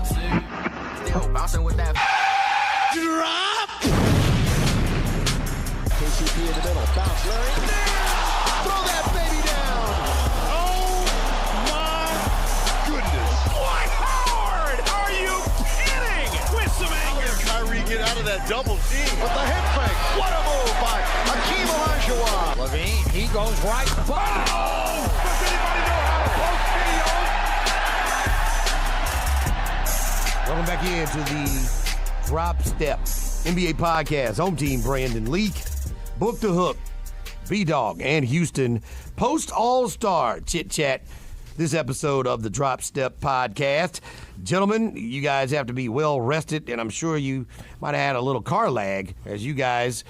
Still bouncing with that drop. KCP in the middle. Bounce, Larry. Throw that baby down. Oh, my goodness. What hard? Are you kidding? With some anger. Kyrie get out of that double team with the head fake. What a move by Hakeem Olajuwon. Levine, he goes right. Oh! Does anybody know how to post video? Welcome back into the Drop Step NBA podcast. Home team Brandon Leak, Book the Hook, B-Dog, and Houston post All-Star chit chat. This episode of the Drop Step podcast. Gentlemen, you guys have to be well rested, and I'm sure you might have had a little car lag as you guys,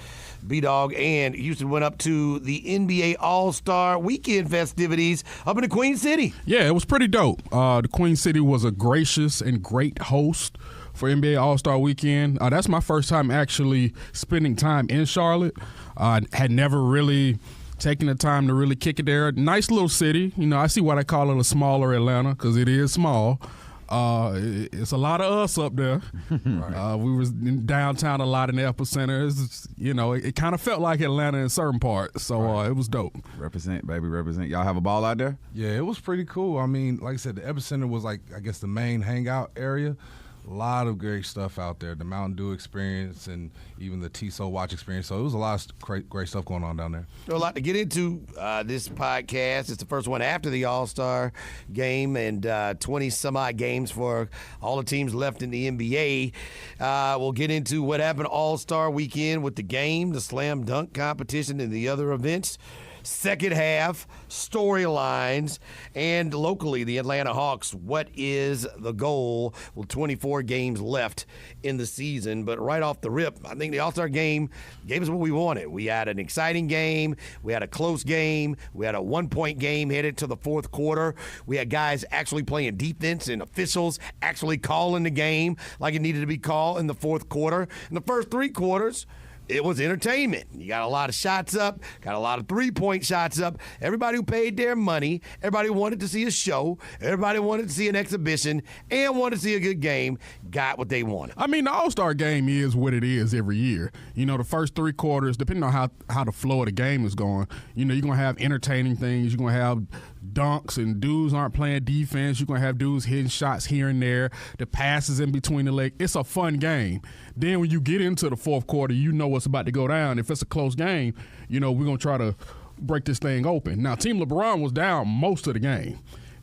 B-Dog and Houston, went up to the NBA All-Star Weekend festivities up in the Queen City. Yeah, it was pretty dope. The Queen City was a gracious and great host for NBA All-Star Weekend. That's my first time actually spending time in Charlotte. Had never really taking the time to really kick it there. Nice little city. You know, I see why they call it a smaller Atlanta, because it is small. It's a lot of us up there. Right. We was in downtown a lot in the epicenter. You know, it kind of felt like Atlanta in certain parts, so it was dope. Represent, baby, represent. Y'all have a ball out there? Yeah, it was pretty cool. I mean, like I said, the epicenter was like, I guess, the main hangout area. A lot of great stuff out there. The Mountain Dew experience and even the Tissot watch experience. So it was a lot of great stuff going on down there. A lot to get into this podcast. It's the first one after the All-Star game and 20-some-odd games for all the teams left in the NBA. We'll get into what happened All-Star weekend with the game, the slam dunk competition, and the other events. Second half, storylines, and locally, the Atlanta Hawks. What is the goal? Well, 24 games left in the season, but right off the rip, I think the All-Star game gave us what we wanted. We had an exciting game. We had a close game. We had a one-point game headed to the fourth quarter. We had guys actually playing defense and officials actually calling the game like it needed to be called in the fourth quarter. In the first three quarters, it was entertainment. You got a lot of shots up, got a lot of three-point shots up. Everybody who paid their money, everybody who wanted to see a show, everybody wanted to see an exhibition, and wanted to see a good game, got what they wanted. I mean, the All-Star game is what it is every year. You know, the first three quarters, depending on how the flow of the game is going, you know, you're going to have entertaining things. You're going to have dunks and dudes aren't playing defense. You're going to have dudes hitting shots here and there. The passes in between the legs. It's a fun game. Then when you get into the fourth quarter, you know what's about to go down. If it's a close game, you know, we're going to try to break this thing open. Now, Team LeBron was down most of the game.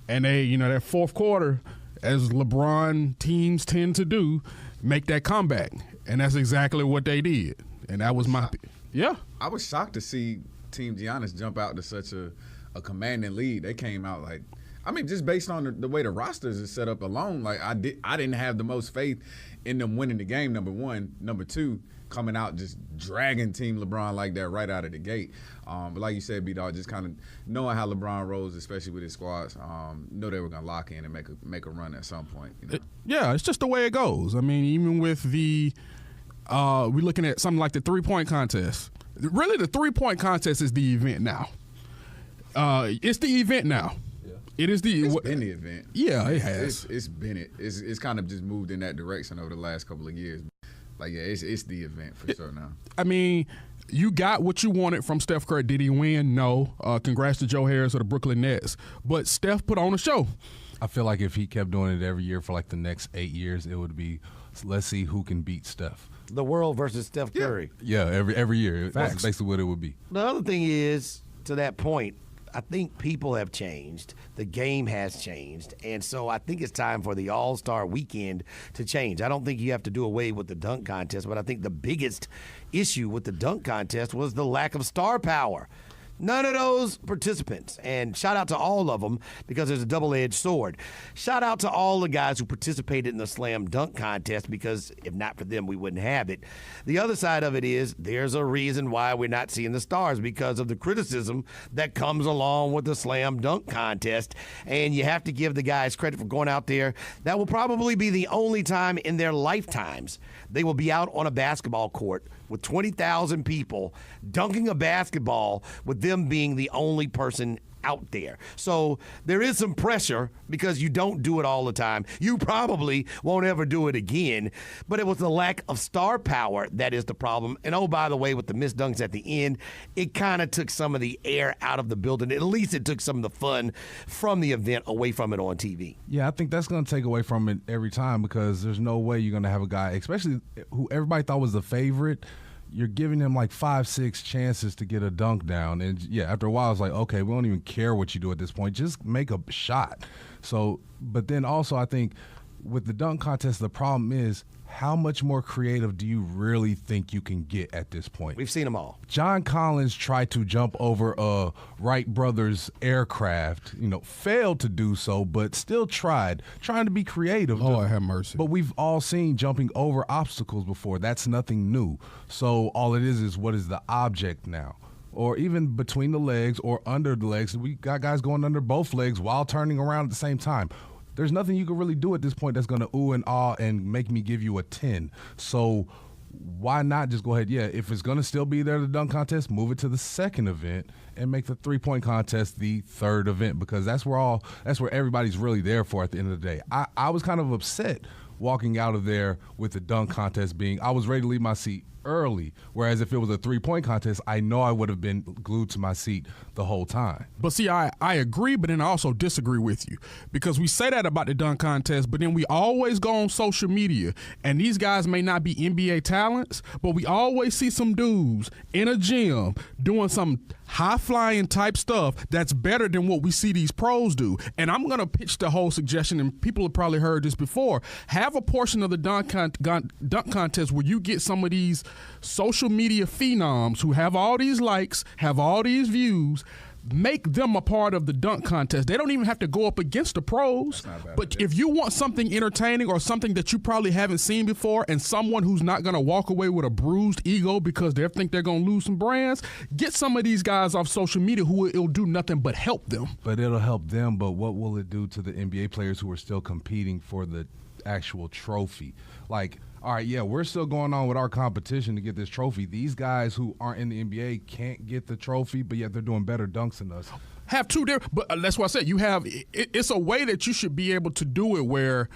And they, you know, that fourth quarter, as LeBron teams tend to do, make that comeback. And that's exactly what they did. And that was my – yeah. I was shocked to see Team Giannis jump out to such a commanding lead. They came out like – I mean, just based on the way the rosters is set up alone, like I didn't have the most faith in them winning the game, number one. Number two, coming out just dragging Team LeBron like that right out of the gate. But like you said, B-Dog, just kind of knowing how LeBron rolls, especially with his squads, know they were going to lock in and make a run at some point. You know? Yeah, it's just the way it goes. I mean, even with the we're looking at something like the three-point contest. Really, the three-point contest is the event now. It's the event now. It is the. It's been the event. Yeah, it has. It's been it. It's kind of just moved in that direction over the last couple of years. Like, yeah, it's the event for sure now. I mean, you got what you wanted from Steph Curry. Did he win? No. Congrats to Joe Harris of the Brooklyn Nets. But Steph put on a show. I feel like if he kept doing it every year for like the next 8 years, it would be, let's see who can beat Steph. The world versus Steph Curry. Yeah, every year. That's basically what it would be. The other thing is, to that point, I think people have changed. The game has changed. And so I think it's time for the All-Star weekend to change. I don't think you have to do away with the dunk contest, but I think the biggest issue with the dunk contest was the lack of star power. None of those participants, and shout out to all of them because there's a double-edged sword. Shout out to all the guys who participated in the slam dunk contest because if not for them, we wouldn't have it. The other side of it is there's a reason why we're not seeing the stars because of the criticism that comes along with the slam dunk contest, and you have to give the guys credit for going out there. That will probably be the only time in their lifetimes they will be out on a basketball court with 20,000 people dunking a basketball with them being the only person out there. So there is some pressure because you don't do it all the time. You probably won't ever do it again, but it was the lack of star power that is the problem. And oh, by the way, with the missed dunks at the end, it kind of took some of the air out of the building. At least it took some of the fun from the event away from it on TV. Yeah, I think that's going to take away from it every time because there's no way you're going to have a guy, especially who everybody thought was the favorite. You're giving him like 5-6 chances to get a dunk down. And, yeah, after a while, it's like, okay, we don't even care what you do at this point. Just make a shot. So, but then also I think with the dunk contest, the problem is how much more creative do you really think you can get at this point? We've seen them all. John Collins tried to jump over a Wright brothers aircraft, failed to do so, but still trying to be creative. Lord have mercy. But we've all seen jumping over obstacles before. That's nothing new. So all it is what is the object now? Or even between the legs or under the legs. We got guys going under both legs while turning around at the same time. There's nothing you can really do at this point that's going to ooh and ah and make me give you a 10. So why not just go ahead? Yeah, if it's going to still be there, the dunk contest, move it to the second event and make the three-point contest the third event because that's where everybody's really there for at the end of the day. I was kind of upset walking out of there with the dunk contest I was ready to leave my seat early, whereas if it was a three-point contest, I know I would have been glued to my seat the whole time. But see, I agree, but then I also disagree with you because we say that about the dunk contest, but then we always go on social media, and these guys may not be NBA talents, but we always see some dudes in a gym doing some high-flying type stuff that's better than what we see these pros do. And I'm going to pitch the whole suggestion, and people have probably heard this before, have a portion of the dunk contest where you get some of these social media phenoms who have all these likes, have all these views, make them a part of the dunk contest. They don't even have to go up against the pros. But if you want something entertaining or something that you probably haven't seen before and someone who's not going to walk away with a bruised ego because they think they're going to lose some brands, get some of these guys off social media who it'll do nothing but help them. But it'll help them, but what will it do to the NBA players who are still competing for the actual trophy? Like, all right, yeah, we're still going on with our competition to get this trophy. These guys who aren't in the NBA can't get the trophy, but yet they're doing better dunks than us. Have two different, but that's what I said. It's a way that you should be able to do it where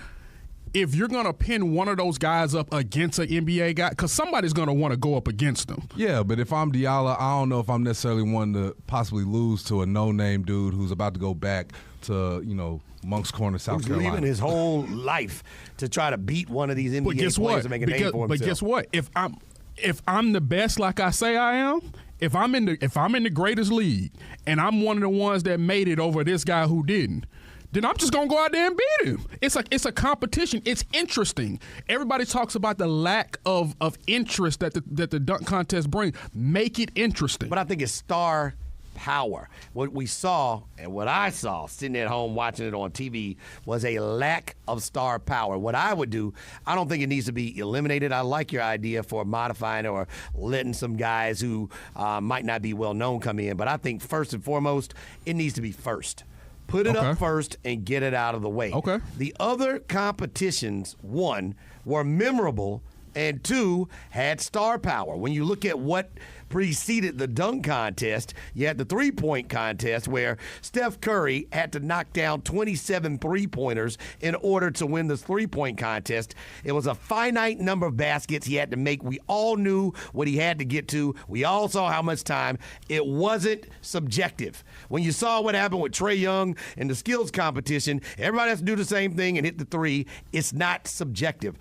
if you're going to pin one of those guys up against an NBA guy, because somebody's going to want to go up against them. Yeah, but if I'm Diallo, I don't know if I'm necessarily one to possibly lose to a no-name dude who's about to go back to, Moncks Corner, South Carolina. He's leaving his whole life to try to beat one of these NBA players and make a name for himself. But guess what? If I'm the best like I say I am, if I'm in the greatest league and I'm one of the ones that made it over this guy who didn't, then I'm just gonna go out there and beat him. It's a competition. It's interesting. Everybody talks about the lack of interest that the dunk contest brings. Make it interesting. But I think it's star power. What we saw and what I saw sitting at home watching it on TV was a lack of star power. What I would do, I don't think it needs to be eliminated. I like your idea for modifying or letting some guys who might not be well known come in, but I think first and foremost, it needs to be first. Put it up first and get it out of the way. Okay. The other competitions, one, were memorable, and two, had star power. When you look at what preceded the dunk contest, you had the three-point contest where Steph Curry had to knock down 27 three-pointers in order to win this three-point contest. It was a finite number of baskets he had to make. We all knew what he had to get to. We all saw how much time. It wasn't subjective. When you saw what happened with Trea Young in the skills competition, everybody has to do the same thing and hit the three. It's not subjective.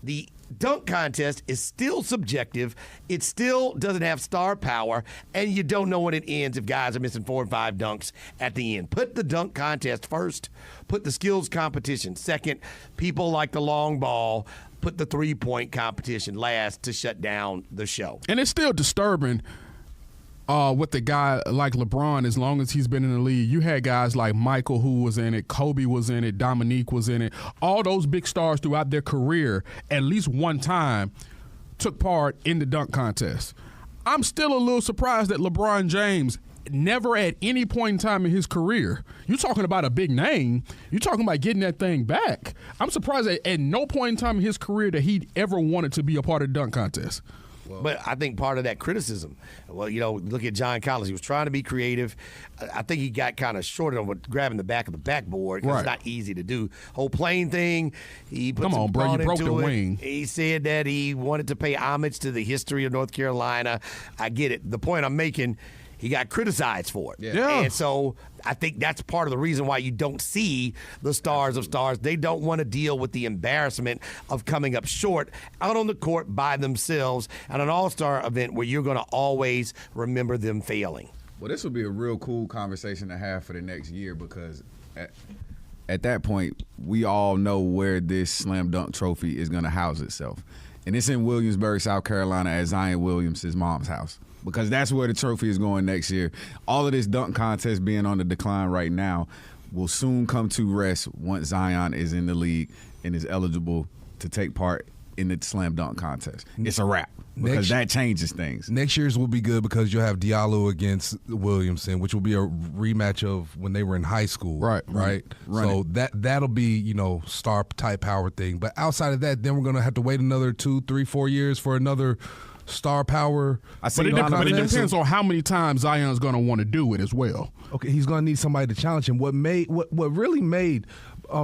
The dunk contest is still subjective. It still doesn't have star power, and you don't know when it ends if guys are missing 4 and 5 dunks at the end. Put the dunk contest first. Put the skills competition second. People like the long ball. Put the three-point competition last to shut down the show. And it's still disturbing with the guy like LeBron, as long as he's been in the league. You had guys like Michael who was in it, Kobe was in it, Dominique was in it. All those big stars throughout their career, at least one time, took part in the dunk contest. I'm still a little surprised that LeBron James never at any point in time in his career, you're talking about a big name, you're talking about getting that thing back. I'm surprised that at no point in time in his career that he ever wanted to be a part of the dunk contest. But I think part of that criticism, well, look at John Collins. He was trying to be creative. I think he got kind of short on grabbing the back of the backboard. Right. It's not easy to do. Whole plane thing, he put some bro, you broke the it. wing. He said that he wanted to pay homage to the history of North Carolina. I get it. The point I'm making, he got criticized for it. Yeah. And so I think that's part of the reason why you don't see the stars of stars. They don't want to deal with the embarrassment of coming up short out on the court by themselves at an all-star event where you're going to always remember them failing. Well, this would be a real cool conversation to have for the next year because at that point, we all know where this slam dunk trophy is going to house itself. And it's in Williamsburg, South Carolina at Zion Williams' mom's house. Because that's where the trophy is going next year. All of this dunk contest being on the decline right now will soon come to rest once Zion is in the league and is eligible to take part in the slam dunk contest. It's a wrap because that changes things. Next year's will be good because you'll have Diallo against Williamson, which will be a rematch of when they were in high school. Right. So that'll be, star type power thing. But outside of that, then we're going to have to wait another 2, 3, 4 years for another star power. But it depends on how many times Zion's going to want to do it as well. Okay, he's going to need somebody to challenge him. What really made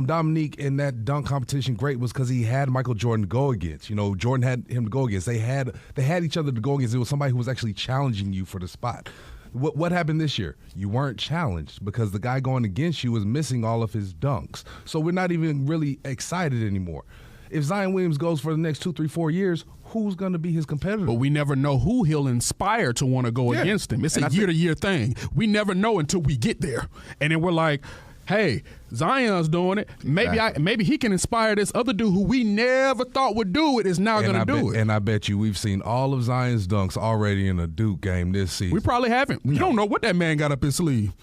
Dominique in that dunk competition great was because he had Michael Jordan to go against. Jordan had him to go against. They had each other to go against. It was somebody who was actually challenging you for the spot. What happened this year? You weren't challenged because the guy going against you was missing all of his dunks. So we're not even really excited anymore. If Zion Williams goes for the next 2, 3, 4 years, who's going to be his competitor? But we never know who he'll inspire to want to go against him. It's a year-to-year thing. We never know until we get there. And then we're like, hey, Zion's doing it. Maybe he can inspire this other dude who we never thought would do it is now going to do it. And I bet you we've seen all of Zion's dunks already in a Duke game this season. We probably haven't. We don't know what that man got up his sleeve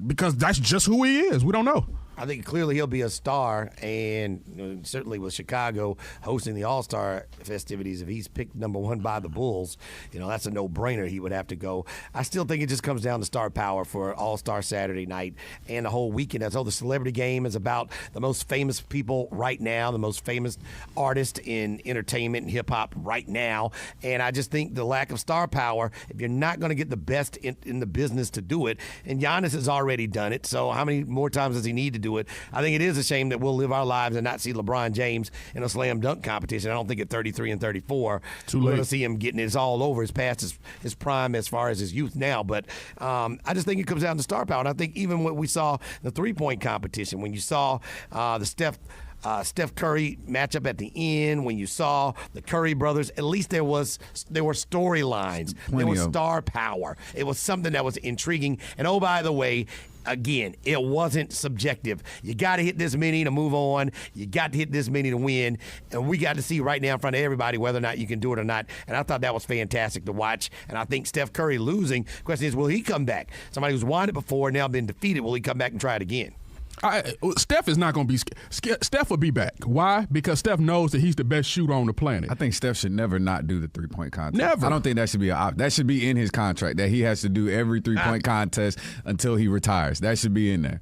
because that's just who he is. We don't know. I think clearly he'll be a star, and certainly with Chicago hosting the All-Star festivities, if he's picked number 1 by the Bulls, that's a no-brainer. He would have to go. I still think it just comes down to star power for All-Star Saturday night and the whole weekend. The celebrity game is about the most famous people right now, the most famous artists in entertainment and hip-hop right now, and I just think the lack of star power, if you're not going to get the best in the business to do it, and Giannis has already done it, so how many more times does he need to do it? I think it is a shame that we'll live our lives and not see LeBron James in a slam dunk competition. I don't think at 33 and 34 we're going to see him getting it all over. It's past his prime as far as his youth now. But I just think it comes down to star power. And I think even what we saw in the three-point competition, when you saw the Steph Curry matchup at the end, when you saw the Curry brothers, at least there were storylines. There was star power. It was something that was intriguing. And oh, by the way, again, it wasn't subjective. You got to hit this many to move on. You got to hit this many to win. And we got to see right now in front of everybody whether or not you can do it or not. And I thought that was fantastic to watch. And I think Steph Curry losing, the question is, will he come back? Somebody who's won it before, now been defeated, will he come back and try it again? Steph is not going to be – Steph will be back. Why? Because Steph knows that he's the best shooter on the planet. I think Steph should never not do the three-point contest. Never. I don't think that should be that should be in his contract, that he has to do every three-point contest until he retires. That should be in there.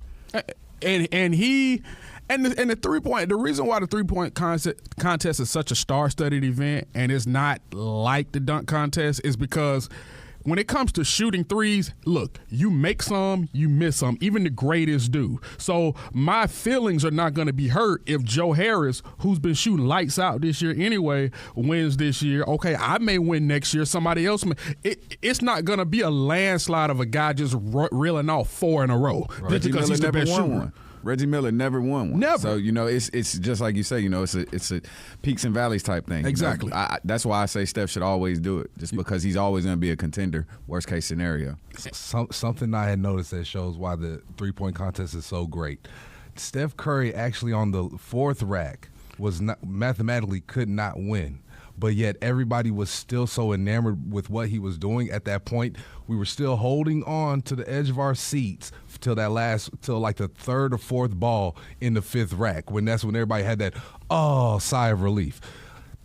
And the three-point – the reason why the three-point contest is such a star-studded event and it's not like the dunk contest is because – when it comes to shooting threes, look, you make some, you miss some. Even the greatest do. So my feelings are not going to be hurt if Joe Harris, who's been shooting lights out this year anyway, wins this year. Okay, I may win next year. Somebody else may. It's not going to be a landslide of a guy just reeling off 4 in a row. Right. Reggie because Miller he's the never best won shooter. one. Reggie Miller never won one. Never. So, it's just like you say, it's a peaks and valleys type thing. Exactly. That's why I say Steph should always do it, just because he's always going to be a contender, worst case scenario. Something I had noticed that shows why the three-point contest is so great. Steph Curry actually on the 4th rack was mathematically could not win. But yet everybody was still so enamored with what he was doing at that point. We were still holding on to the edge of our seats till like the 3rd or 4th ball in the 5th rack. That's when everybody had that sigh of relief.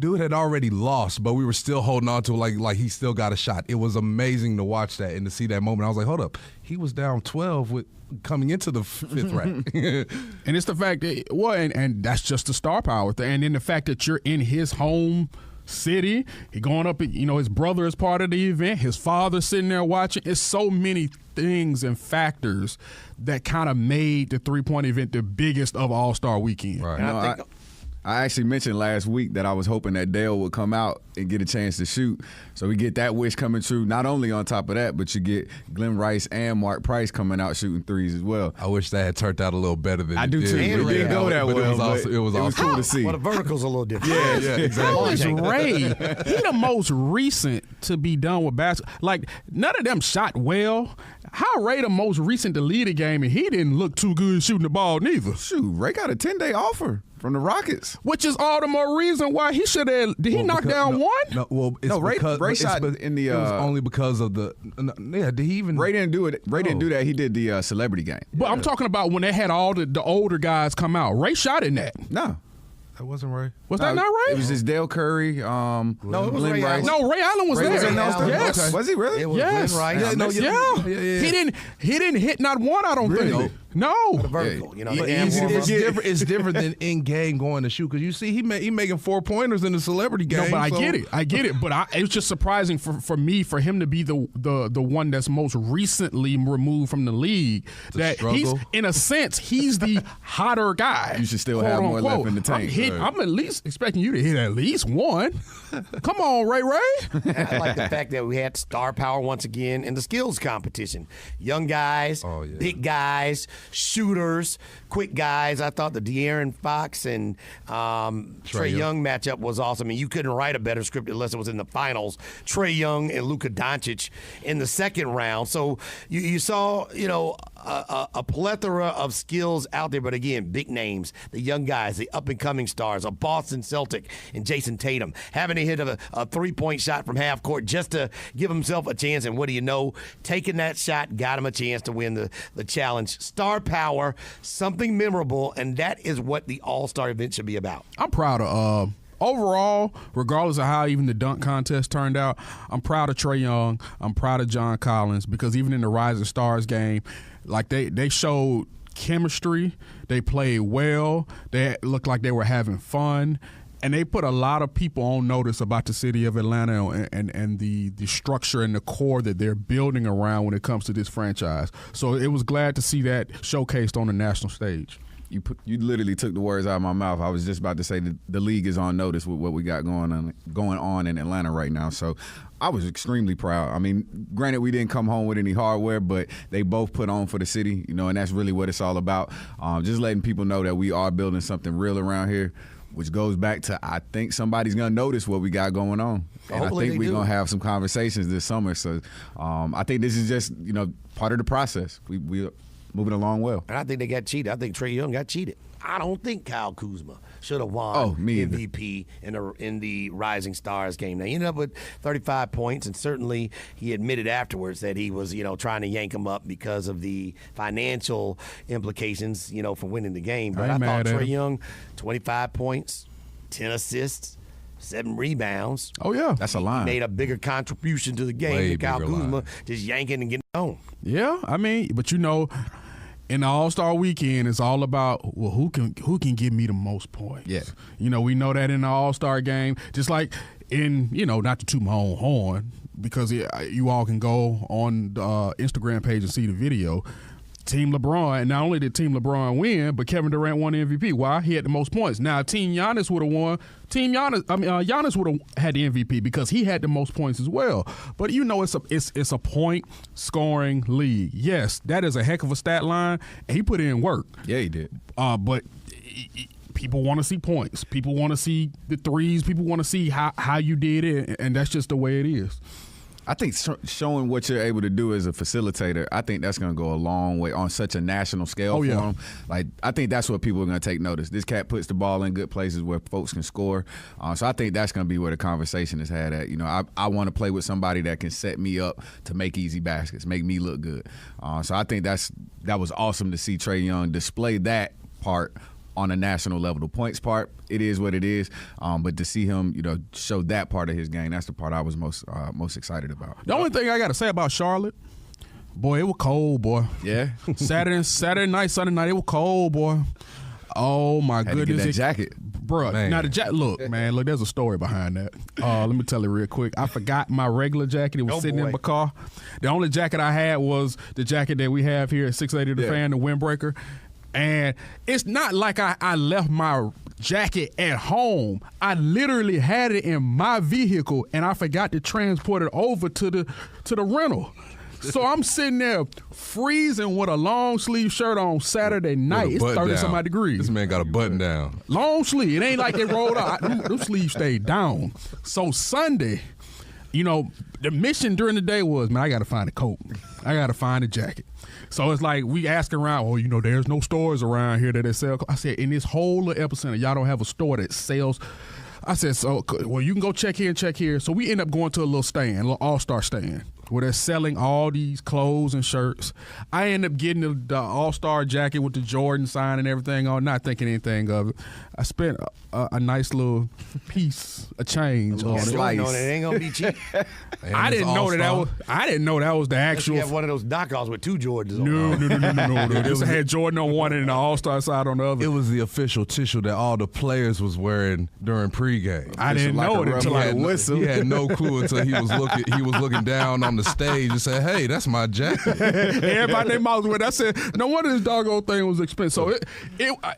Dude had already lost, but we were still holding on to it like he still got a shot. It was amazing to watch that and to see that moment. I was like, hold up, he was down 12 with coming into the 5th rack. And it's the fact that and that's just the star power thing. And then the fact that you're in his home city. He going up, his brother is part of the event. His father sitting there watching. It's so many things and factors that kind of made the three-point event the biggest of All-Star Weekend. Right. I actually mentioned last week that I was hoping that Dale would come out and get a chance to shoot. So we get that wish coming true. Not only on top of that, but you get Glenn Rice and Mark Price coming out shooting threes as well. I wish that had turned out a little better than I it do did. too. It didn't go that well. It was cool to see. Well, the vertical's a little different. Yeah, exactly. How is Ray? He the most recent to be done with basketball. Like, none of them shot well. How Ray the most recent to lead a game, and he didn't look too good shooting the ball neither. Shoot, Ray got a 10-day offer from the Rockets. Which is all the more reason why he should have. Did he knock down one? No, well, it's No, Ray because shot in the. it was only because of the. Did he even? Ray didn't do it. Ray didn't do that. He did the celebrity game. But I'm talking about when they had all the older guys come out. Ray shot in that. No. That wasn't Ray. Was that not Ray? It was just Dale Curry. No, it was Glenn Ray Rice. Allen. No, Ray Allen was Ray there. was in those three? Yes. Okay. Was he really? It was Yes. Glenn Rice. Yeah. He didn't hit not one, I don't think. No. The vertical, Yeah. the It's different than in game going to shoot because you see he making 4-pointers in the celebrity game. No, but I so- get it. But it's just surprising for me, for him to be the one that's most recently removed from the league. That he's, struggle. in a sense, he's the hotter guy. You should still quote have more unquote. left in the tank. I'm at least expecting you to hit at least one. Come on, Ray. I like the fact that we had star power once again in the skills competition. Young guys, big guys, shooters, quick guys. I thought the De'Aaron Fox and Trea Young matchup was awesome. And you couldn't write a better script unless it was in the finals. Trea Young and Luka Doncic in the second round. So you saw, a plethora of skills out there. But again, big names, the young guys, the up-and-coming stars, a Boston Celtic and Jason Tatum having to hit a three-point shot from half court just to give himself a chance. And what do you know? Taking that shot got him a chance to win the challenge. Star power, something memorable, and that is what the All-Star event should be about. I'm proud of overall, regardless of how even the dunk contest turned out, I'm proud of Trea Young. I'm proud of John Collins because even in the Rising Stars game, like they showed chemistry. They played well. They looked like they were having fun. And they put a lot of people on notice about the city of Atlanta and the structure and the core that they're building around when it comes to this franchise. So it was glad to see that showcased on the national stage. You literally took the words out of my mouth. I was just about to say that the league is on notice with what we got going on in Atlanta right now. So I was extremely proud. I mean, granted, we didn't come home with any hardware, but they both put on for the city, and that's really what it's all about. Just letting people know that we are building something real around here, which goes back to I think somebody's going to notice what we got going on. And I think we're going to have some conversations this summer. So I think this is just, part of the process. We're moving along well. And I think they got cheated. I think Trea Young got cheated. I don't think Kyle Kuzma should have won MVP in the Rising Stars game. Now, he ended up with 35 points, and certainly he admitted afterwards that he was, trying to yank him up because of the financial implications, for winning the game. But I thought Trea Young, 25 points, 10 assists, 7 rebounds. Oh, yeah. That's a line. Made a bigger contribution to the game than Kyle Kuzma just yanking and getting home. Yeah, I mean, but in the All-Star Weekend, it's all about who can give me the most points. Yeah. We know that in the All-Star game, just like in not to toot my own horn, because you all can go on the Instagram page and see the video. Team LeBron, and not only did Team LeBron win, but Kevin Durant won the MVP. Why? He had the most points. Now, Team Giannis would have won. Giannis would have had the MVP because he had the most points as well. But it's a point scoring league. Yes, that is a heck of a stat line, and he put in work. Yeah, he did. But people want to see points. People want to see the threes. People want to see how you did it, and that's just the way it is. I think showing what you're able to do as a facilitator, I think that's going to go a long way on such a national scale for him. Like, I think that's what people are going to take notice. This cat puts the ball in good places where folks can score. So I think that's going to be where the conversation is had at. I want to play with somebody that can set me up to make easy baskets, make me look good. So I think that was awesome to see Trea Young display that part on a national level. The points part, it is what it is. But to see him, show that part of his game, that's the part I was most excited about. The only thing I got to say about Charlotte, boy, it was cold, boy. Yeah. Saturday night, Sunday night, it was cold, boy. Oh my Had goodness! to get that jacket. Bruh, Man. now look, there's a story behind that. Let me tell you real quick. I forgot my regular jacket. It was sitting in my car. The only jacket I had was the jacket that we have here at 680 The Fan, the Windbreaker. And it's not like I left my jacket at home. I literally had it in my vehicle, and I forgot to transport it over to the rental. So I'm sitting there freezing with a long sleeve shirt on Saturday night. It's 30-some-odd degrees. This man got a button down. Long sleeve. It ain't like they rolled out. Them sleeves stayed down. So Sunday, the mission during the day was, man, I got to find a coat. I got to find a jacket. So it's like we asking around, there's no stores around here that sell. I said, in this whole little epicenter, y'all don't have a store that sells. I said, so, well, you can go check here and check here. So we end up going to a little stand, a little all-star stand, where they're selling all these clothes and shirts. I end up getting the all-star jacket with the Jordan sign and everything on, not thinking anything of it. I spent a nice little piece of change on it. It ain't gonna be cheap. I didn't know that was the actual. You have one of those knockoffs with 2 Jordans on. No. This had Jordan on one and the all-star side on the other. It was the official tissue that all the players was wearing during pregame. I didn't know it until I whistled. He had no clue until he was looking down on the stage and said, "Hey, that's my jacket." Everybody their mouths went. I said, "No wonder this doggone thing was expensive." So it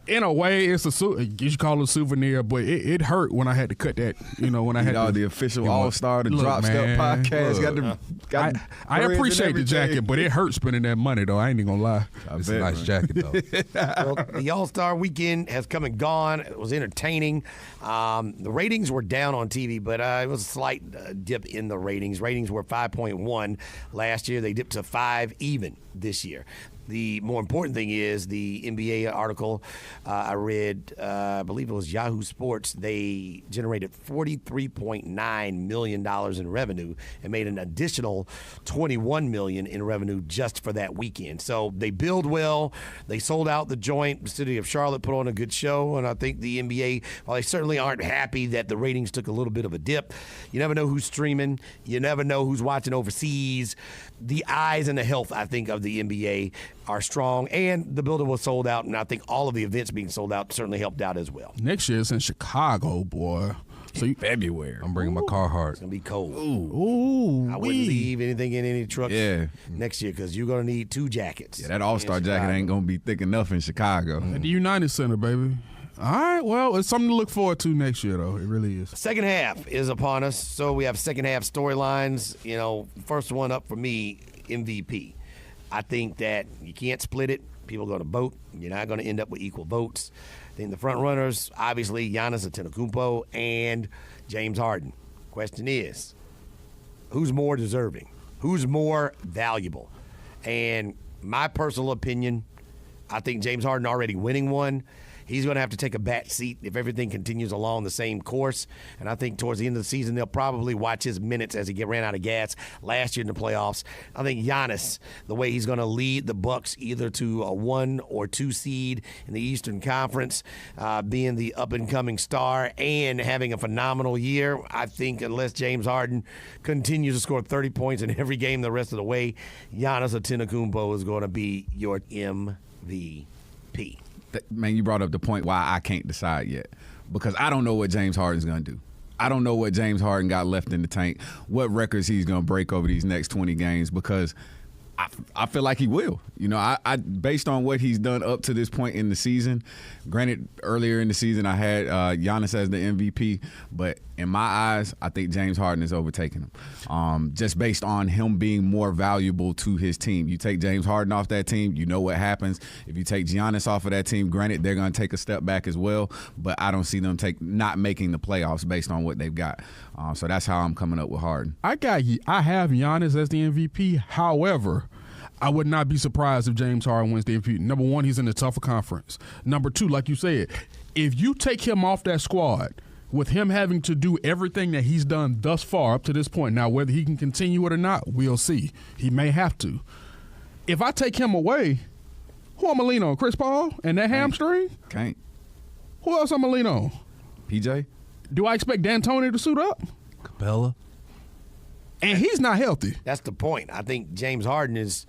in a way, it's you should call it a souvenir, but it hurt when I had to cut that. When I had the official all-star, the Drop Step podcast. I appreciate the jacket, but it hurt spending that money though. I ain't even gonna lie. It's a nice jacket though. Well, the All-Star weekend has come and gone. It was entertaining. The ratings were down on TV, but it was a slight dip in the ratings. Ratings were 5.1 last year. They dipped to 5 even this year. The more important thing is the NBA article I read, I believe it was Yahoo Sports, they generated $43.9 million in revenue and made an additional $21 million in revenue just for that weekend. So they billed well. They sold out the joint. The city of Charlotte put on a good show, and I think the NBA, while they certainly aren't happy that the ratings took a little bit of a dip, you never know who's streaming. You never know who's watching overseas. The eyes and the health, I think, of the NBA are strong, and the building was sold out, and I think all of the events being sold out certainly helped out as well. Next year it's in Chicago, boy. So February. I'm bringing my Carhartt. It's going to be cold. Ooh, I wouldn't leave anything in any trucks next year because you're going to need 2 jackets. Yeah, that All-Star jacket ain't going to be thick enough in Chicago. At the United Center, baby. All right, well, it's something to look forward to next year, though. It really is. Second half is upon us, so we have second half storylines. First one up for me, MVP. I think that you can't split it. People are going to vote. You're not going to end up with equal votes. I think the front runners, obviously, Giannis Antetokounmpo and James Harden. Question is, who's more deserving? Who's more valuable? And my personal opinion, I think James Harden already winning one. He's going to have to take a back seat if everything continues along the same course. And I think towards the end of the season, they'll probably watch his minutes as he ran out of gas last year in the playoffs. I think Giannis, the way he's going to lead the Bucks either to a 1 or 2 seed in the Eastern Conference, being the up-and-coming star and having a phenomenal year, I think unless James Harden continues to score 30 points in every game the rest of the way, Giannis Antetokounmpo is going to be your MVP. Man, you brought up the point why I can't decide yet, because I don't know what James Harden's going to do. I don't know what James Harden got left in the tank, what records he's going to break over these next 20 games, because I feel like he will. I based on what he's done up to this point in the season, granted, earlier in the season I had Giannis as the MVP, but in my eyes, I think James Harden is overtaking him, just based on him being more valuable to his team. You take James Harden off that team, you know what happens. If you take Giannis off of that team, granted, they're going to take a step back as well, but I don't see them not making the playoffs based on what they've got. So that's how I'm coming up with Harden. I have Giannis as the MVP. However, I would not be surprised if James Harden wins the MVP. Number one, he's in a tougher conference. Number two, like you said, if you take him off that squad, with him having to do everything that he's done thus far up to this point, now whether he can continue it or not, we'll see. He may have to. If I take him away, who am I lean on? Chris Paul and that hamstring? Can't. Who else am I lean on? PJ? Do I expect D'Antoni to suit up? Capella? And he's not healthy. That's the point. I think James Harden is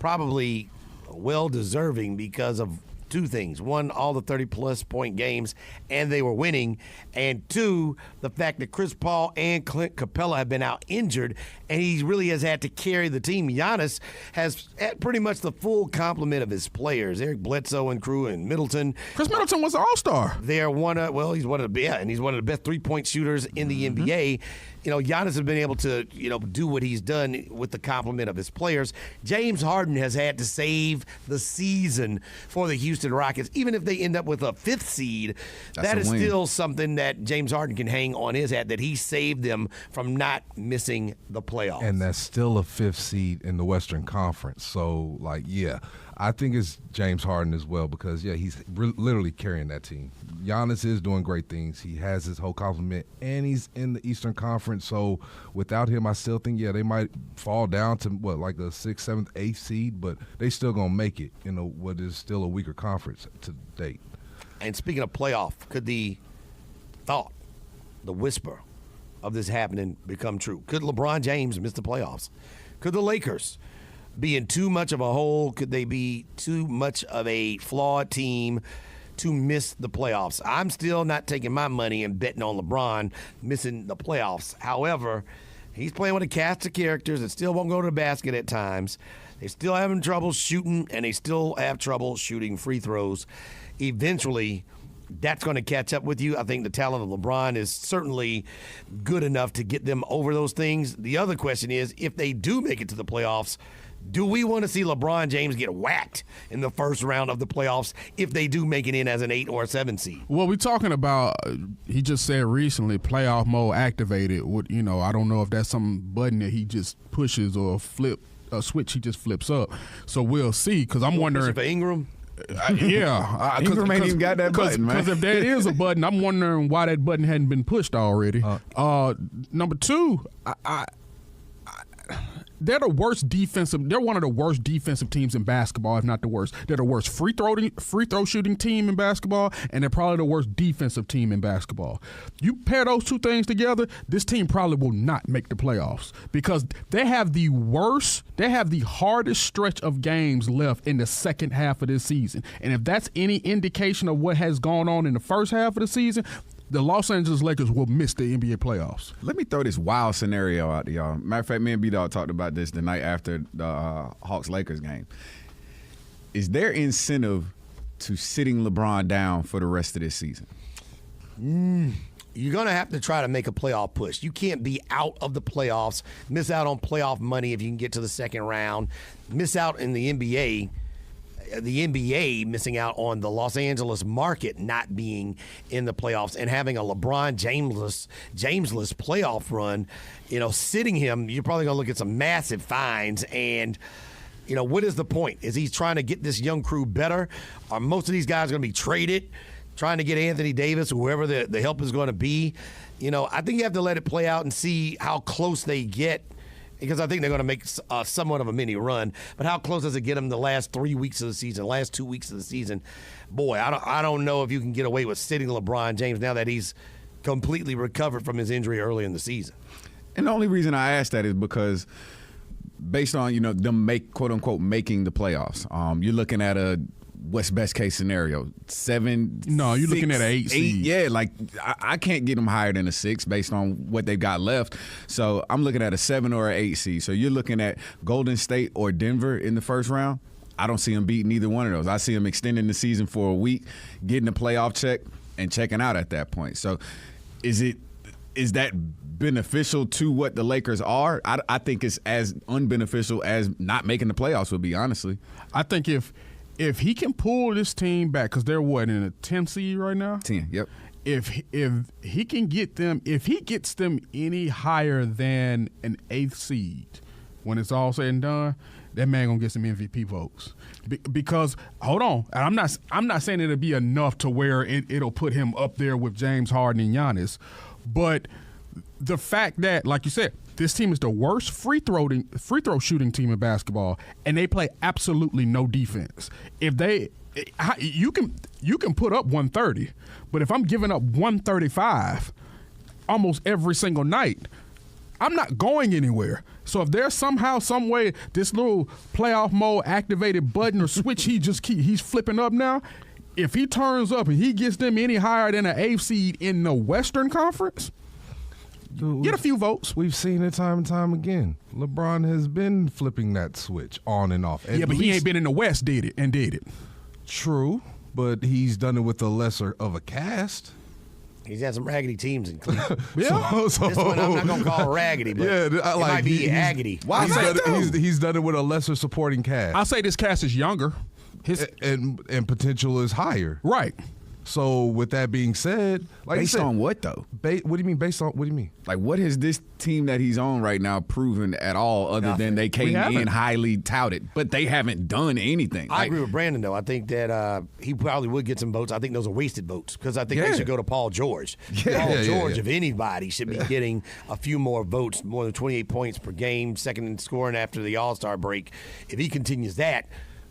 probably well-deserving because of two things. One, all the 30-plus point games, and they were winning. And two, the fact that Chris Paul and Clint Capella have been out injured, and he really has had to carry the team. Giannis has had pretty much the full complement of his players. Eric Bledsoe and crew and Middleton. Chris Middleton was an all-star. They're he's one of the best three-point shooters in the NBA. Giannis has been able to, do what he's done with the complement of his players. James Harden has had to save the season for the Houston Rockets. Even if they end up with a fifth seed, that is still something that James Harden can hang on his hat, that he saved them from not missing the playoffs. And that's still a fifth seed in the Western Conference. So, I think it's James Harden as well because, he's literally carrying that team. Giannis is doing great things. He has his whole complement, and he's in the Eastern Conference. So without him, I still think, they might fall down to, a 6th, 7th, 8th seed, but they still going to make it in what is still a weaker conference to date. And speaking of playoff, could the whisper of this happening become true? Could LeBron James miss the playoffs? Could the Lakers be in too much of a hole? Could they be too much of a flawed team to miss the playoffs? I'm still not taking my money and betting on LeBron missing the playoffs. However, he's playing with a cast of characters that still won't go to the basket at times. They're still having trouble shooting, and they still have trouble shooting free throws. Eventually, that's going to catch up with you. I think the talent of LeBron is certainly good enough to get them over those things. The other question is, if they do make it to the playoffs, do we want to see LeBron James get whacked in the first round of the playoffs if they do make it in as an 8 or a 7 seed? Well, we're talking about, he just said recently, playoff mode activated. I don't know if that's some button that he just pushes or a switch he just flips up. So we'll see, because I'm wondering. For Ingram? Ingram ain't even got that button, man. Because if there is a button, I'm wondering why that button hadn't been pushed already. Number two, they're the worst defensive. They're one of the worst defensive teams in basketball, if not the worst. They're the worst free throw shooting team in basketball, and they're probably the worst defensive team in basketball. You pair those two things together, this team probably will not make the playoffs because they have the hardest stretch of games left in the second half of this season. And if that's any indication of what has gone on in the first half of the season, the Los Angeles Lakers will miss the NBA playoffs. Let me throw this wild scenario out to y'all. Matter of fact, me and B-Dog talked about this the night after the Hawks-Lakers game. Is there incentive to sitting LeBron down for the rest of this season? You're going to have to try to make a playoff push. You can't be out of the playoffs, miss out on playoff money if you can get to the second round, miss out in the NBA. The NBA missing out on the Los Angeles market not being in the playoffs and having a LeBron Jamesless playoff run, sitting him, you're probably going to look at some massive fines. And, what is the point? Is he trying to get this young crew better? Are most of these guys going to be traded, trying to get Anthony Davis, whoever the help is going to be? I think you have to let it play out and see how close they get, because I think they're going to make somewhat of a mini run. But how close does it get them the last 3 weeks of the season, last 2 weeks of the season? Boy, I don't know if you can get away with sitting LeBron James now that he's completely recovered from his injury early in the season. And the only reason I ask that is because based on, them quote unquote making the playoffs, you're looking at what's best case scenario? 7? No, you're looking at an 8 seed. Yeah, I can't get them higher than a 6 based on what they've got left. So I'm looking at a 7 or an 8 seed. So you're looking at Golden State or Denver in the first round. I don't see them beating either one of those. I see them extending the season for a week, getting a playoff check, and checking out at that point. So is that beneficial to what the Lakers are? I think it's as unbeneficial as not making the playoffs would be, honestly. I think if he can pull this team back, because they're in a 10 seed right now? 10, yep. If he can get them, if he gets them any higher than an 8th seed, when it's all said and done, that man gonna get some MVP votes. Because hold on, I'm not saying it'll be enough to where it'll put him up there with James Harden and Giannis, but the fact that, like you said, this team is the worst free throw shooting team in basketball, and they play absolutely no defense. You can put up 130, but if I'm giving up 135 almost every single night, I'm not going anywhere. So if there's somehow, some way, this little playoff mode activated button or switch he's flipping up now, if he turns up and he gets them any higher than an 8th seed in the Western Conference, get a few votes. We've seen it time and time again. LeBron has been flipping that switch on and off. Yeah, but he ain't been in the West, did it. True, but he's done it with a lesser of a cast. He's had some raggedy teams in Cleveland. Yeah. This one I'm not going to call raggedy, but it might be agony. He's done it with a lesser supporting cast. I'll say this cast is younger. And potential is higher. Right. So with that being said, like based on what though? What do you mean based on? What do you mean? Like what has this team that he's on right now proven at all other than they came in highly touted, but they haven't done anything. I agree with Brandon though. I think that he probably would get some votes. I think those are wasted votes because I think they should go to Paul George. Paul George, if anybody, should be getting a few more votes, more than 28 points per game, second in scoring after the All-Star break. If he continues that,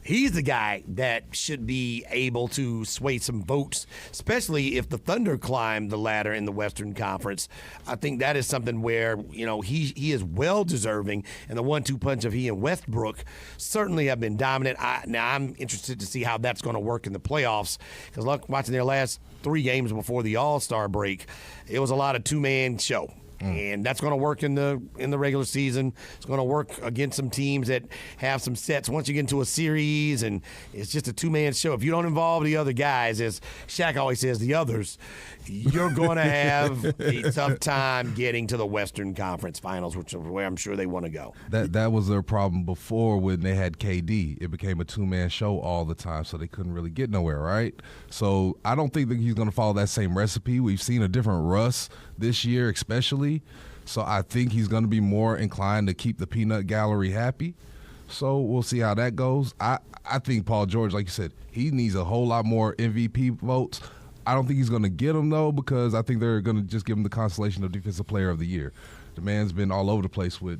he's the guy that should be able to sway some votes, especially if the Thunder climb the ladder in the Western Conference. I think that is something where, he is well deserving, and the 1-2 punch of he and Westbrook certainly have been dominant. Now I'm interested to see how that's going to work in the playoffs because watching their last 3 games before the All-Star break, it was a lot of two-man show. And that's going to work in the regular season. It's going to work against some teams that have some sets. Once you get into a series and it's just a two-man show, if you don't involve the other guys, as Shaq always says, the others, you're going to have a tough time getting to the Western Conference Finals, which is where I'm sure they want to go. That was their problem before when they had KD. It became a two-man show all the time, so they couldn't really get nowhere, right? So I don't think that he's going to follow that same recipe. We've seen a different Russ this year especially, so I think he's going to be more inclined to keep the peanut gallery happy. So we'll see how that goes. I think Paul George, like you said, he needs a whole lot more MVP votes. I don't think he's going to get them, though, because I think they're going to just give him the consolation of Defensive Player of the Year. The man's been all over the place with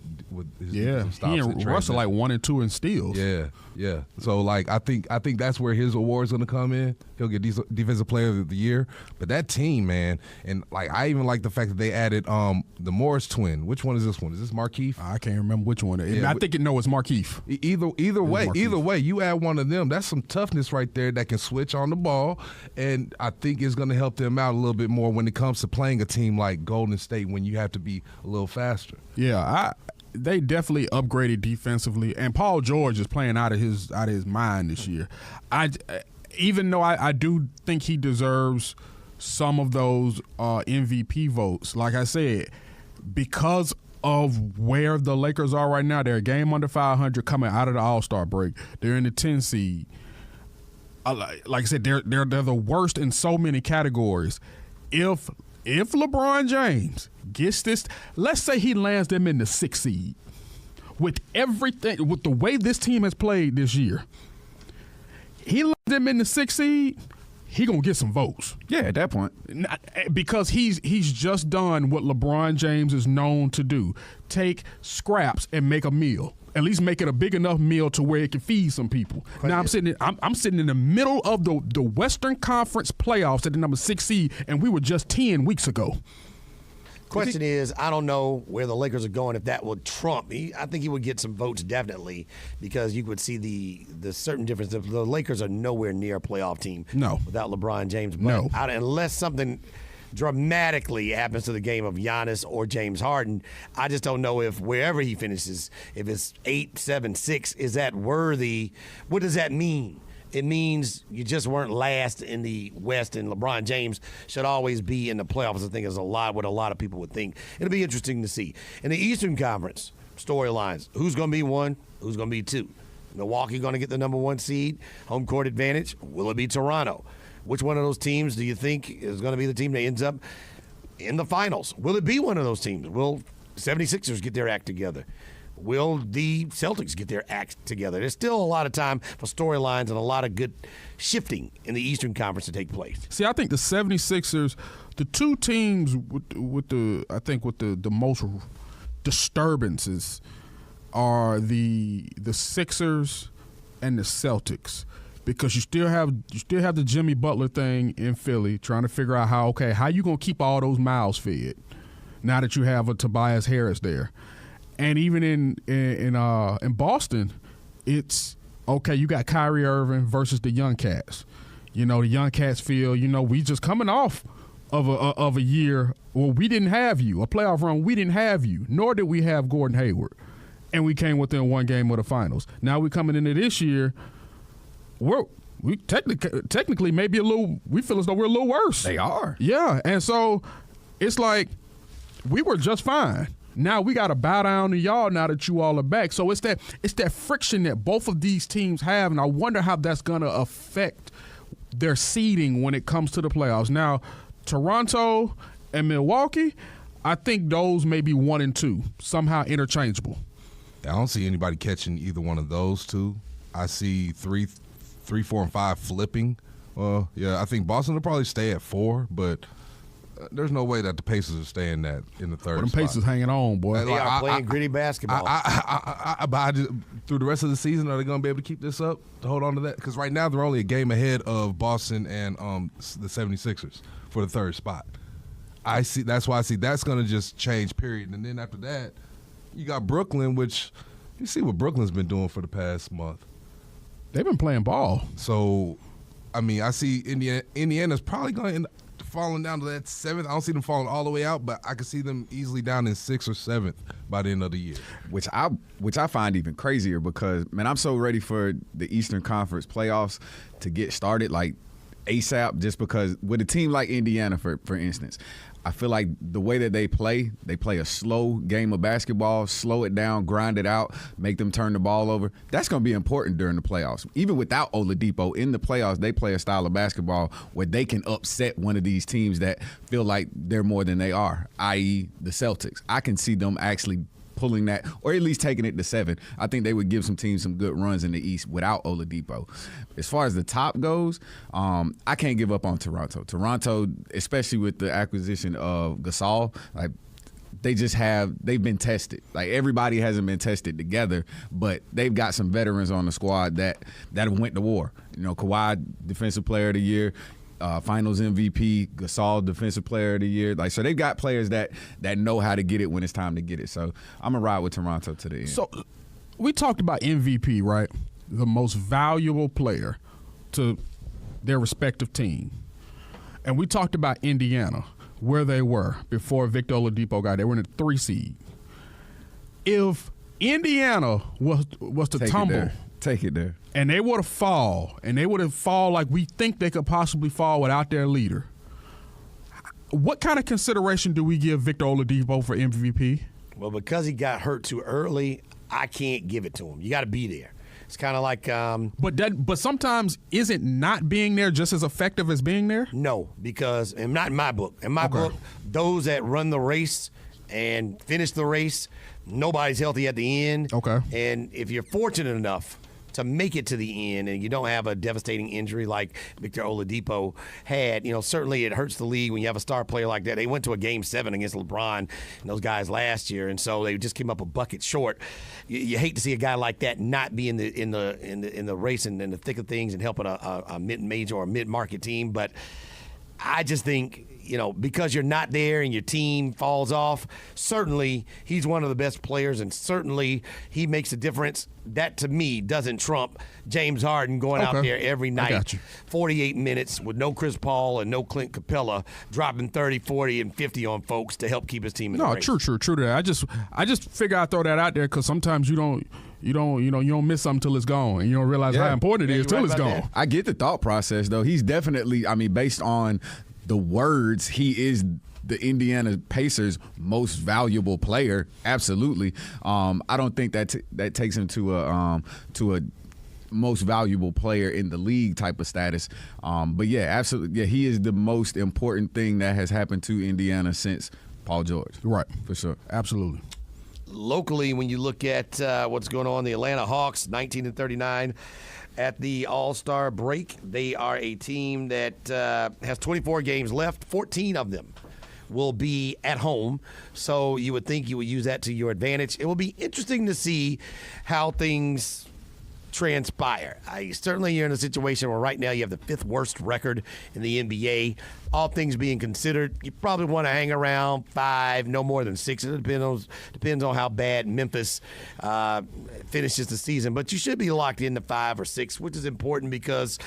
his stops. He and Russ are like 1 and 2 in steals. Yeah. So like I think that's where his award's gonna come in. He'll get Defensive Player of the Year. But that team, man, and like I even like the fact that they added the Morris twin. Which one is this one? Is this Markieff? I can't remember which one. I think it's Markieff. Either way, you add one of them. That's some toughness right there that can switch on the ball, and I think it's gonna help them out a little bit more when it comes to playing a team like Golden State when you have to be a little faster. Yeah, they definitely upgraded defensively, and Paul George is playing out of his mind this year. Even though I do think he deserves some of those MVP votes, like I said, because of where the Lakers are right now, they're a game under 500 coming out of the All-Star break. They're in the 10 seed. Like I said, they're the worst in so many categories. If LeBron James gets this, let's say he lands them in the 6th seed, with everything, with the way this team has played this year, he lands them in the 6th seed, he gonna get some votes. Yeah, at that point, because he's just done what LeBron James is known to do: take scraps and make a meal. At least make it a big enough meal to where it can feed some people. Now I'm sitting in the middle of the Western Conference playoffs at the number 6 seed, and we were just 10 weeks ago. Question is, I don't know where the Lakers are going if that would trump. I think he would get some votes definitely because you could see the certain difference. The Lakers are nowhere near a playoff team without LeBron James. But unless something dramatically happens to the game of Giannis or James Harden, I just don't know if wherever he finishes, if it's 8, 7, 6, is that worthy? What does that mean? It means you just weren't last in the West, and LeBron James should always be in the playoffs. I think is what a lot of people would think. It'll be interesting to see. In the Eastern Conference, storylines, who's going to be 1, who's going to be 2? Milwaukee going to get the number 1 seed, home court advantage? Will it be Toronto? Which one of those teams do you think is going to be the team that ends up in the finals? Will it be one of those teams? Will 76ers get their act together? Will the Celtics get their act together? There's still a lot of time for storylines and a lot of good shifting in the Eastern Conference to take place. See, I think the 76ers, the two teams with the most disturbances are the Sixers and the Celtics. Because you still have the Jimmy Butler thing in Philly, trying to figure out how you gonna keep all those mouths fed. now that you have a Tobias Harris there. And even in Boston, it's okay, you got Kyrie Irving versus the Young Cats. The Young Cats feel, we just coming off of a year where we didn't have you, a playoff run, we didn't have you, nor did we have Gordon Hayward. And we came within one game of the finals. Now we're coming into this year, we technically maybe we feel as though we're a little worse. They are. Yeah, and so it's like we were just fine. Now we got to bow down to y'all now that you all are back. So it's that friction that both of these teams have, and I wonder how that's going to affect their seeding when it comes to the playoffs. Now, Toronto and Milwaukee, I think those may be 1 and 2, somehow interchangeable. I don't see anybody catching either one of those two. I see 3, 4, and 5 flipping. Well, yeah, I think Boston will probably stay at 4, but there's no way that the Pacers are staying that in the third them spot. Pacers hanging on, boy. They are playing gritty basketball. Through the rest of the season, are they going to be able to keep this up to hold on to that? Because right now they're only a game ahead of Boston and the 76ers for the third spot. That's why I see that's going to just change, period. And then after that, you got Brooklyn, which you see what Brooklyn's been doing for the past month. They've been playing ball. So, I mean, I see Indiana's probably going to end up falling down to that 7th. I don't see them falling all the way out, but I could see them easily down in 6th or 7th by the end of the year. Which I find even crazier because, man, I'm so ready for the Eastern Conference playoffs to get started like ASAP, just because with a team like Indiana, for instance, I feel like the way that they play a slow game of basketball, slow it down, grind it out, make them turn the ball over. That's going to be important during the playoffs. Even without Oladipo, in the playoffs, they play a style of basketball where they can upset one of these teams that feel like they're more than they are, i.e. the Celtics. I can see them actually pulling that, or at least taking it to 7. I think they would give some teams some good runs in the East without Oladipo. As far as the top goes, I can't give up on Toronto. Toronto, especially with the acquisition of Gasol, like they've been tested. Like everybody hasn't been tested together, but they've got some veterans on the squad that went to war. Kawhi, Defensive Player of the Year. Finals MVP, Gasol, Defensive Player of the Year. So they've got players that know how to get it when it's time to get it. So I'm going to ride with Toronto to the end. So we talked about MVP, right? The most valuable player to their respective team. And we talked about Indiana, where they were before Victor Oladipo got there. They were in a 3 seed. If Indiana was to tumble. Take it there. And they would have fall like we think they could possibly fall without their leader. What kind of consideration do we give Victor Oladipo for MVP? Well, because he got hurt too early, I can't give it to him. You got to be there. It's kind of like But sometimes isn't not being there just as effective as being there? No, because and not in my book. In my book, those that run the race and finish the race, nobody's healthy at the end. Okay. And if you're fortunate enough to make it to the end and you don't have a devastating injury like Victor Oladipo had, certainly it hurts the league when you have a star player like that. They went to a Game 7 against LeBron and those guys last year, and so they just came up a bucket short. You hate to see a guy like that not be in the race and in the thick of things and helping a mid-major or mid-market team, but I just think, because you're not there and your team falls off, certainly he's one of the best players and certainly he makes a difference. That, to me, doesn't trump James Harden going out there every night, 48 minutes with no Chris Paul and no Clint Capella, dropping 30, 40, and 50 on folks to help keep his team in the race. True to that. I just figure I'd throw that out there because sometimes you don't miss something till it's gone, and you don't realize how important it is till it's gone. That. I get the thought process, though. He's definitely, based on the words, he is the Indiana Pacers' most valuable player. Absolutely. I don't think that takes him to a most valuable player in the league type of status. But yeah, absolutely. Yeah, he is the most important thing that has happened to Indiana since Paul George. Right. For sure. Absolutely. Locally, when you look at what's going on, the Atlanta Hawks, 19-39 at the All-Star break. They are a team that has 24 games left. 14 of them will be at home, so you would think you would use that to your advantage. It will be interesting to see how things transpire. Certainly you're in a situation where right now you have the 5th worst record in the NBA. all things being considered, you probably want to hang around 5, no more than 6. It depends on how bad Memphis finishes the season. But you should be locked into 5 or 6, which is important because,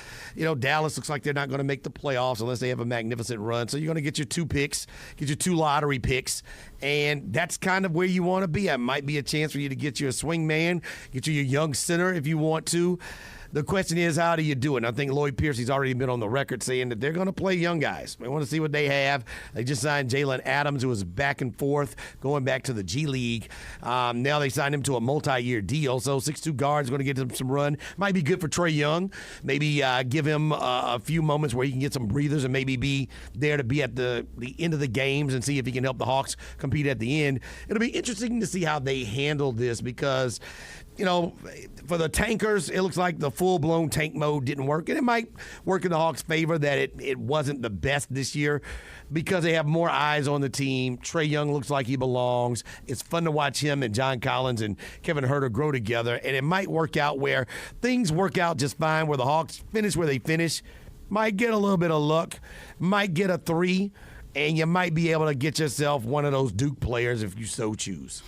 Dallas looks like they're not going to make the playoffs unless they have a magnificent run. So you're going to get your 2 picks, get your 2 lottery picks, and that's kind of where you want to be. It might be a chance for you to get you a swing man, get you your young center if you want to. The question is, how do you do it? And I think Lloyd Piercy's already been on the record saying that they're going to play young guys. They want to see what they have. They just signed Jalen Adams, who was back and forth, going back to the G League. Now they signed him to a multi-year deal, so 6'2" guard's going to get him some run. Might be good for Trea Young. Maybe give him a few moments where he can get some breathers and maybe be there to be at the end of the games and see if he can help the Hawks compete at the end. It'll be interesting to see how they handle this because – for the tankers, it looks like the full-blown tank mode didn't work. And it might work in the Hawks' favor that it wasn't the best this year because they have more eyes on the team. Trea Young looks like he belongs. It's fun to watch him and John Collins and Kevin Huerter grow together. And it might work out where things work out just fine, where the Hawks finish where they finish. Might get a little bit of luck. Might get a 3. And you might be able to get yourself one of those Duke players if you so choose.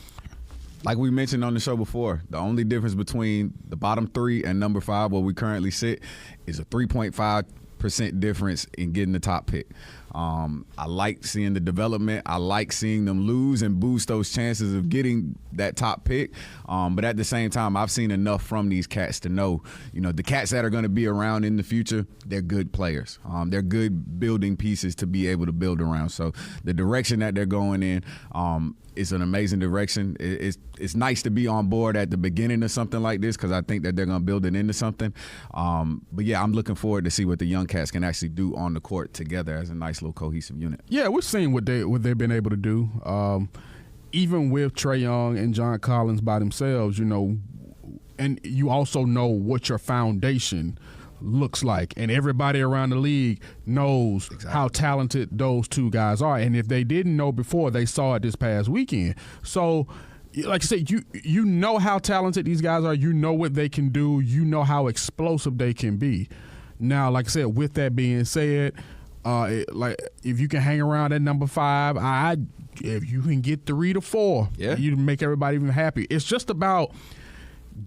Like we mentioned on the show before, the only difference between the bottom 3 and number 5, where we currently sit, is a 3.5% difference in getting the top pick. I like seeing the development. I like seeing them lose and boost those chances of getting that top pick. But at the same time, I've seen enough from these cats to know, the cats that are going to be around in the future, they're good players. They're good building pieces to be able to build around. So the direction that they're going in, it's an amazing direction. It's nice to be on board at the beginning of something like this because I think that they're going to build it into something. But, yeah, I'm looking forward to see what the young cats can actually do on the court together as a nice little cohesive unit. Yeah, we're seeing what they've been able to do. Even with Trea Young and John Collins by themselves, and you also know what your foundation looks like, and everybody around the league knows how talented those 2 guys are. And if they didn't know before, they saw it this past weekend. So, like I said, you know how talented these guys are. You know what they can do. You know how explosive they can be. Now, like I said, with that being said, if you can hang around at number 5, if you can get 3 to 4, you make everybody even happy. It's just about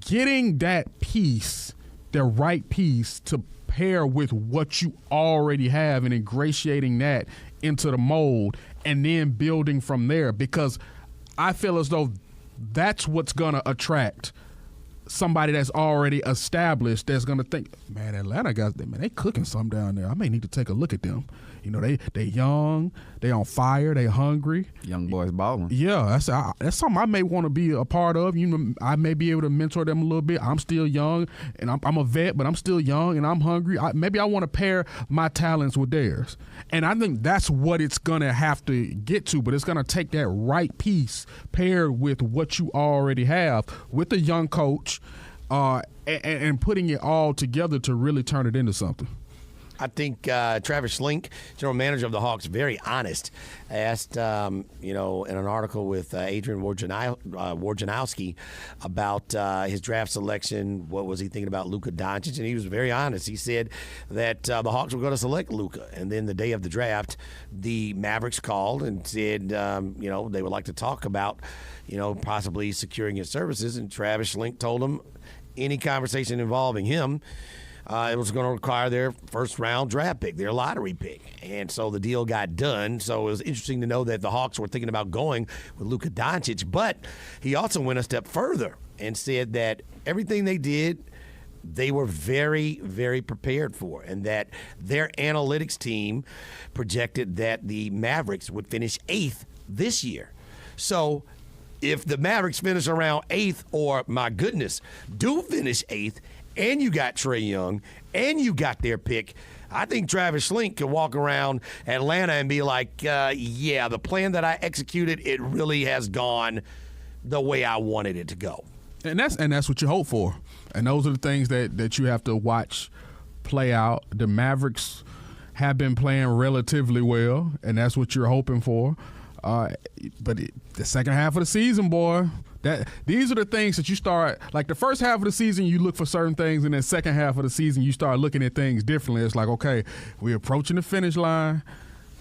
getting that piece, the right piece to pair with what you already have and ingratiating that into the mold and then building from there, because I feel as though that's what's going to attract somebody that's already established that's going to think, man, Atlanta guys, they cooking something down there. I may need to take a look at them. They young, they on fire, they hungry. Young boys balling. Yeah, that's something I may want to be a part of. I may be able to mentor them a little bit. I'm still young, and I'm a vet, but I'm still young, and I'm hungry. Maybe I want to pair my talents with theirs. And I think that's what it's going to have to get to, but it's going to take that right piece paired with what you already have with a young coach and putting it all together to really turn it into something. I think Travis Schlink, general manager of the Hawks, very honest. Asked, in an article with Adrian Wojnarowski about his draft selection, what was he thinking about Luka Doncic, and he was very honest. He said that the Hawks were going to select Luka, and then the day of the draft, the Mavericks called and said, they would like to talk about, possibly securing his services, and Travis Schlink told him any conversation involving him, it was going to require their first-round draft pick, their lottery pick. And so the deal got done. So it was interesting to know that the Hawks were thinking about going with Luka Doncic. But he also went a step further and said that everything they did, they were very, very prepared for, and that their analytics team projected that the Mavericks would finish 8th this year. So if the Mavericks finish around 8th, or, my goodness, do finish 8th, and you got Trea Young, and you got their pick, I think Travis Schlink could walk around Atlanta and be like, the plan that I executed, it really has gone the way I wanted it to go. And that's what you hope for. And those are the things that you have to watch play out. The Mavericks have been playing relatively well, and that's what you're hoping for. But the second half of the season, boy, these are the things that you start, like the first half of the season, you look for certain things, and then second half of the season, you start looking at things differently. It's like, okay, we're approaching the finish line.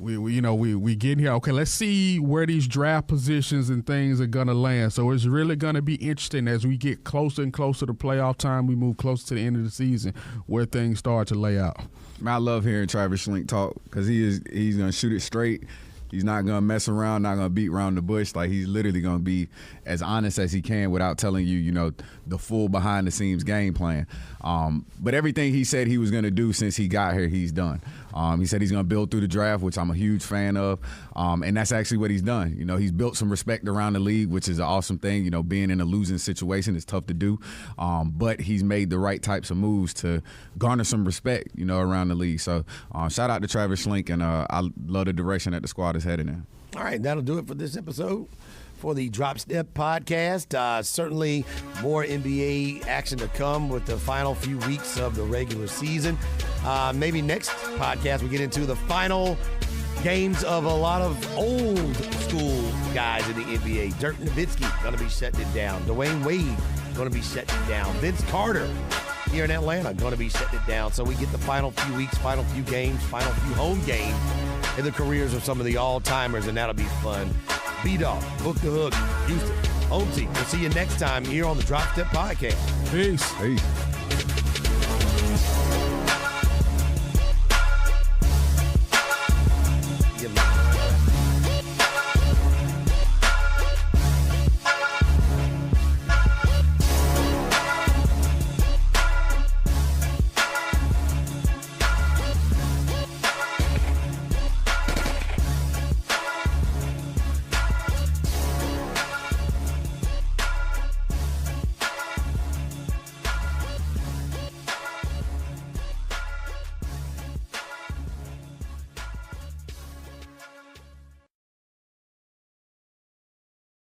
we get here. Okay, let's see where these draft positions and things are gonna land. So it's really gonna be interesting as we get closer and closer to playoff time. We move closer to the end of the season, where things start to lay out. Man, I love hearing Travis Schlenk talk because he's gonna shoot it straight. He's not going to mess around, not going to beat around the bush. Like, he's literally going to be as honest as he can without telling you, the full behind-the-scenes game plan. But everything he said he was going to do since he got here, he's done. He said he's going to build through the draft, which I'm a huge fan of. And that's actually what he's done. He's built some respect around the league, which is an awesome thing. Being in a losing situation is tough to do. But he's made the right types of moves to garner some respect, around the league. So shout out to Travis Schlenk, and I love the direction that the squad is headed in. All right, that'll do it for this episode for the Drop Step podcast. Certainly more NBA action to come with the final few weeks of the regular season. Maybe next podcast we get into the final games of a lot of old school guys in the NBA. Dirk Nowitzki going to be shutting it down. Dwayne Wade going to be shutting it down. Vince Carter here in Atlanta going to be shutting it down. So we get the final few weeks, final few games, final few home games in the careers of some of the all-timers, and that'll be fun. B-Dog, Book the Hook, Houston, home team. We'll see you next time here on the Drop Step Podcast. Peace.